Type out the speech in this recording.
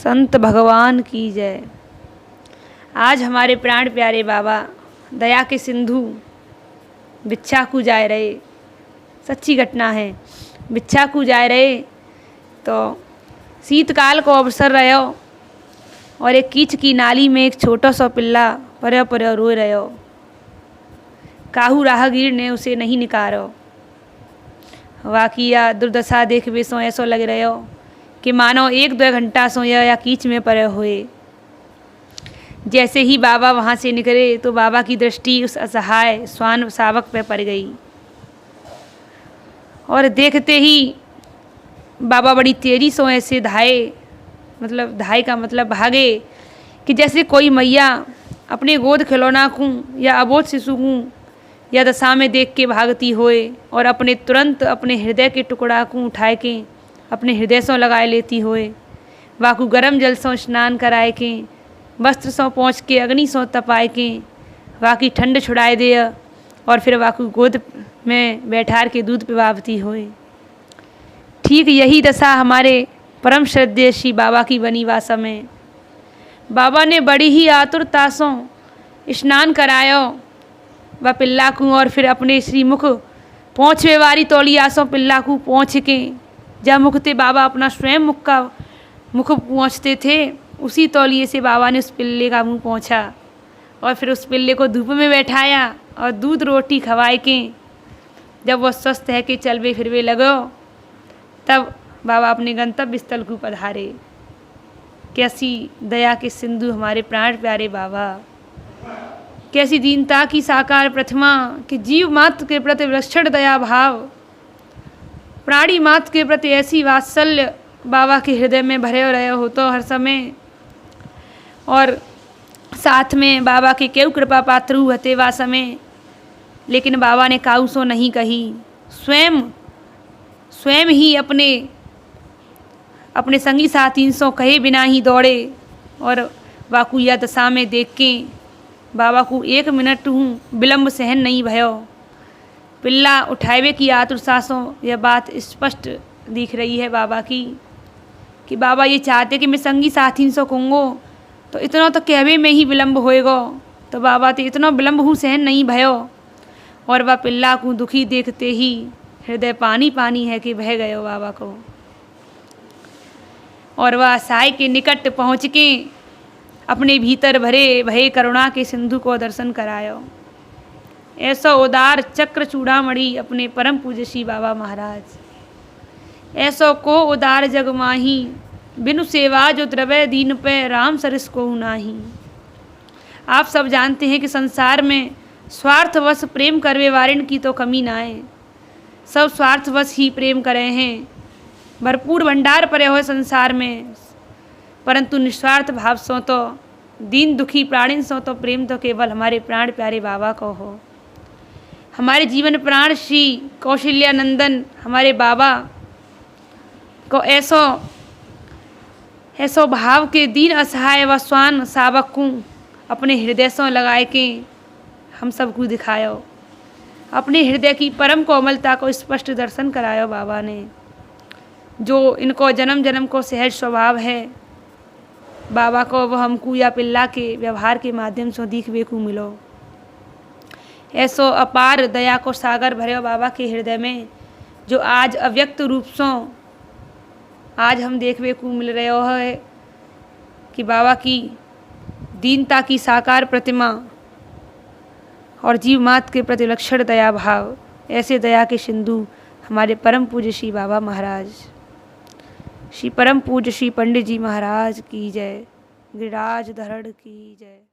संत भगवान की जय। आज हमारे प्राण प्यारे बाबा दया के सिंधु भिक्षाकू जाए रहे, सच्ची घटना है। भिक्षाकू जाए रहे तो शीतकाल को अवसर रहो और एक कीच की नाली में एक छोटा सा पिल्ला पर्यो पर्यो रो रहो। काहू राहगीर ने उसे नहीं निकारो। वाकिया दुर्दशा देखवे सो ऐसो लग रहो कि मानो 1-2 घंटा सोया या कीच में पड़े हुए। जैसे ही बाबा वहाँ से निकले तो बाबा की दृष्टि उस असहाय श्वान शावक पे पड़ गई और देखते ही बाबा बड़ी तेजी से ऐसे धाए का मतलब भागे कि जैसे कोई मैया अपने गोद खिलौना को या अबोध शिशु को या दशा में देख के भागती होए और अपने तुरंत अपने हृदय के टुकड़ा को उठाए के अपने हृदय से लगाए लेती होए। वाकू गरम जल से स्नान कराए के वस्त्र से पहुँच के अग्नि से तपाए के वाकी ठंड छुड़ाए दे और फिर वाकू गोद में बैठार के दूध पिवावती होए। ठीक यही दशा हमारे परम श्रद्धेय श्री बाबा की बनी वा समय। बाबा ने बड़ी ही आतुरता से स्नान करायो व पिल्ला को और फिर अपने श्रीमुख पहुँचवे वाली तौलिया सो पिल्ला को पहुँच के जब मुखते बाबा अपना स्वयं मुख पहुँचते थे उसी तौलिए से बाबा ने उस पिल्ले का मुंह पहुँचा और फिर उस पिल्ले को धूप में बैठाया और दूध रोटी खवाए के जब वह स्वस्थ है कि चलवे फिरवे लगो तब बाबा अपने गंतव्य स्थल को पधारे। कैसी दया के सिंधु हमारे प्राण प्यारे बाबा, कैसी दीनता की साकार प्रतिमा कि जीव मात्र के प्रति विलक्षण दया भाव, प्राणी मात्र के प्रति ऐसी वात्सल्य बाबा के हृदय में भरे रहे हो तो हर समय। और साथ में बाबा के केव कृपा पात्र हते वा समय, लेकिन बाबा ने काऊ सो नहीं कही। स्वयं ही अपने संगी साथी सो कहे बिना ही दौड़े और वाकू या दशा में देख के बाबा को 1 मिनट विलम्ब सहन नहीं भयो। पिल्ला उठावे की आतुर सांसों यह बात स्पष्ट दिख रही है बाबा की कि बाबा ये चाहते कि मैं संगी साथी से कहूँगो तो इतना तो कहवे में ही विलम्ब होएगो। तो बाबा तो इतना विलम्ब हूँ सहन नहीं भयो और वह पिल्ला को दुखी देखते ही हृदय पानी पानी है कि बह गयो बाबा को। और वह साई के निकट पहुँच के अपने भीतर भरे भय करुणा के सिंधु को दर्शन करायो। ऐसा उदार चक्र चूड़ामणि अपने परम पूज्य श्री बाबा महाराज। ऐसो को उदार जग माही बिनु सेवा जो द्रव्य दीन पे राम सरस को नाही। आप सब जानते हैं कि संसार में स्वार्थवश प्रेम करवे वारिन की तो कमी ना है। सब स्वार्थवश ही प्रेम करे हैं। भरपूर भंडार पड़े हुए संसार में, परंतु निस्वार्थ भाव सो तो दीन दुखी प्राणिन सो तो प्रेम तो केवल हमारे प्राण प्यारे बाबा को हो। हमारे जीवन प्राण श्री कौशल्यानंदन हमारे बाबा को ऐसो भाव के दीन असहाय व स्वान सावक को अपने हृदय से लगाए के हम सबको दिखायो। अपने हृदय की परम कोमलता को स्पष्ट दर्शन करायो बाबा ने, जो इनको जन्म जन्म को सहज स्वभाव है। बाबा को वह हमको या पिल्ला के व्यवहार के माध्यम से दिखवे को मिलो। ऐसो अपार दया को सागर भरे बाबा के हृदय में जो आज अव्यक्त रूप से आज हम देखवे को मिल रहे हो है कि बाबा की दीनता की साकार प्रतिमा और जीव मात्र के प्रति लक्षण दया भाव। ऐसे दया के सिंधु हमारे परम पूज्य श्री बाबा महाराज। श्री परम पूज्य श्री पंडित जी महाराज की जय। गिरिराज धरण की जय।